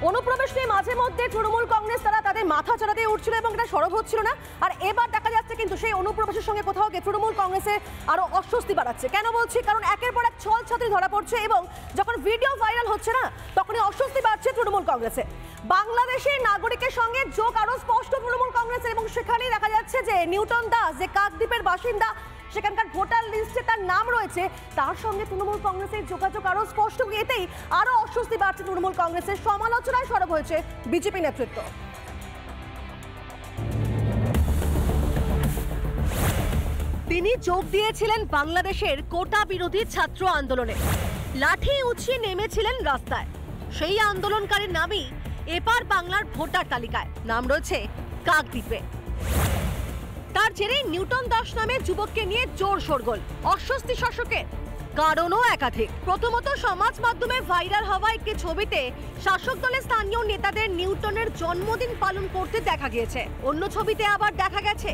অনুপ্রবেশ নিয়ে মাঝে মধ্যে তৃণমূল কংগ্রেস তারা তাদের মাথা চাড়াতে উঠছিল এবং এটা সরব হচ্ছিল না। আর এবার দেখা যাচ্ছে কিন্তু সেই অনুপ্রবেশের সঙ্গে কোথাও গিয়ে তৃণমূল কংগ্রেসের আরো অস্বস্তি বাড়াচ্ছে। কেন বলছি? কারণ একের পর এক ছল ছাত্রী ধরা পড়ছে এবং যখন ভিডিও ভাইরাল হচ্ছে না তখনই অস্বস্তি বাড়ছে তৃণমূল কংগ্রেসে। বাংলাদেশের নাগরিকের সঙ্গে যোগ আরো স্পষ্ট তৃণমূল কংগ্রেসের এবং সেখানেই দেখা যাচ্ছে যে নিউটন দাস যে কাকদ্বীপের বাসিন্দা, সেখানকার ভোটার লিস্টে তার নাম রয়েছে, তার সঙ্গে তৃণমূল কংগ্রেসের যোগাযোগ আরো স্পষ্ট। এতেই আরো অস্বস্তি বাড়ছে তৃণমূল কংগ্রেসের, সমালোচনায় সরব হয়েছে বিজেপি নেতৃত্ব। তিনি যোগ দিয়েছিলেন বাংলাদেশের কোটা বিরোধী ছাত্র আন্দোলনে, লাঠি উঁচিয়ে নেমেছিলেন রাস্তায়। সেই আন্দোলনকারীর নামই এপার বাংলার ভোটার তালিকায় নাম রয়েছে কাকদ্বীপে। তার জেরে নিউটন দাস নামে যুবককে নিয়ে জোর শোরগোল, অস্বস্তি শাসকের। কারণও একাধিক। প্রথমত, সমাজ মাধ্যমে ভাইরাল হওয়া একটি ছবিতে শাসক দলের স্থানীয় নেতাদের নিউটনের জন্মদিন পালন করতে দেখা গিয়েছে। অন্য ছবিতে আবার দেখা গেছে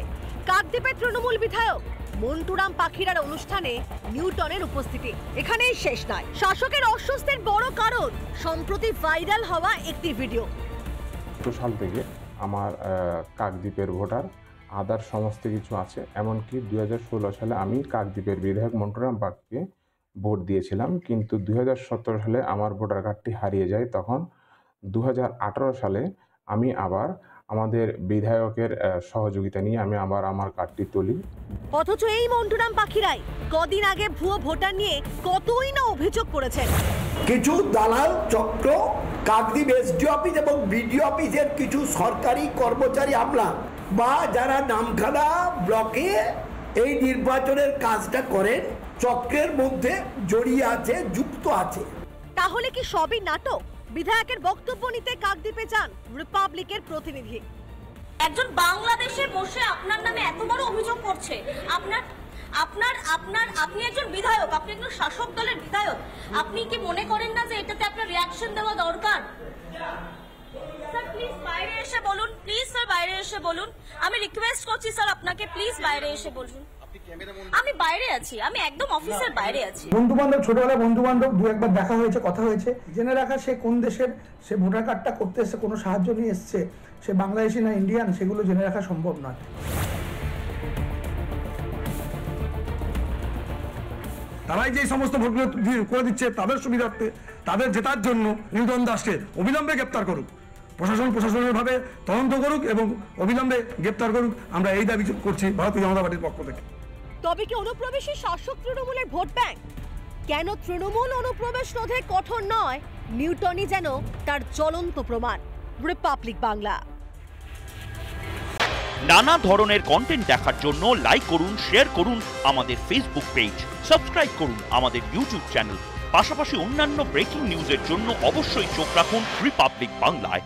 কাকদ্বীপের তৃণমূল বিধায়ক মন্টুরাম পাখিরার অনুষ্ঠানে নিউটনের উপস্থিতি। এখানেই শেষ নয়, শাসকের অস্বস্তির বড় কারণ সম্প্রতি ভাইরাল হওয়া একটি ভিডিও। সাল থেকে আমার কাকদ্বীপের ভোটার আদার সমস্ত কিছু আছে, এমনকি 2016 সালে আমি কাকদ্বীপের বিধায়ক মন্টুরাম পাখিকে ভোট দিয়েছিলাম, কিন্তু 2017 সালে আমার ভোটার কার্ডটি হারিয়ে যায়। তখন 2018 সালে আমি আবার আমাদের বিধায়কের সহযোগিতা নিয়ে আমি আবার আমার কার্ডটি তুলি। অথচ এই মন্টুরাম পাখিরাই কদিন আগে ভুয়ো ভোটার নিয়ে কতই না অভিযোগ করেছেন। কিছু দালাল চক্র কাকদ্বীপ এসডিও অফিস এবং বিডিও অফিসের কিছু সরকারি কর্মচারী আমলা বা যারা নামখানা ব্লকে এই নির্বাচনের কাজটা করেন চক্রের মধ্যে জড়িয়ে আছে, যুক্ত আছে। তাহলে কি সবই নাটক? বিধায়কের বক্তব্য নিতে কাকদ্বীপে যান রিপাবলিকের প্রতিনিধি। একজন বাংলাদেশে বসে আপনার নামে এত বড় অভিযোগ করছে, আপনি একজন বিধায়ক, আপনি একজন শাসক দলের বিধায়ক, আপনি কি মনে করেন না যে এটাতে আপনার রিঅ্যাকশন দেওয়া দরকার? স্যার প্লিজ বাইরে এসে বলুন, প্লিজ স্যার বাইরে এসে বলুন, আমি রিকোয়েস্ট করছি স্যার আপনাকে, প্লিজ বাইরে এসে বলুন। আমি বাইরে আছি, আমি একদম অফিসের বাইরে আছি। বন্ধু বান্ধব, ছোটবেলায় বন্ধু বান্ধব দু একবার দেখা হয়েছে, কথা হয়েছে। জেনে রাখা সে কোন দেশের, সে ভোটার কার্ডটা করতে এসছে, কোনো সাহায্য নিয়ে এসছে, সে বাংলাদেশি না ইন্ডিয়ান, সেগুলো জেনে রাখা সম্ভব নয়। তারাই যে সমস্ত ভোটগুলো করে দিচ্ছে তাদের সুবিধার্থে, তাদের জেতার জন্য নিউটন দাসকে অবিলম্বে গ্রেপ্তার করুক, প্রশাসনের ভাবে তদন্ত করুক এবং অবিলম্বে গ্রেপ্তার করুক। আমরা এই দাবি করছি ভারতীয় জনতা পার্টির পক্ষ থেকে। তবে কি অনুপ্রবেশী শাসক তৃণমূলের ভোট ব্যাংক? কেন তৃণমূল অনুপ্রবেশ রোধে কঠোর নয়? নিউটনই যেন তার জ্বলন্ত প্রমাণ। রিপাবলিক বাংলা। নানা ধরনের কন্টেন্ট দেখার জন্য লাইক করুন, শেয়ার করুন আমাদের ফেসবুক পেজ, সাবস্ক্রাইব করুন আমাদের ইউটিউব চ্যানেল। পাশাপাশি অন্যান্য ব্রেকিং নিউজের জন্য অবশ্যই চোখ রাখুন রিপাবলিক বাংলায়।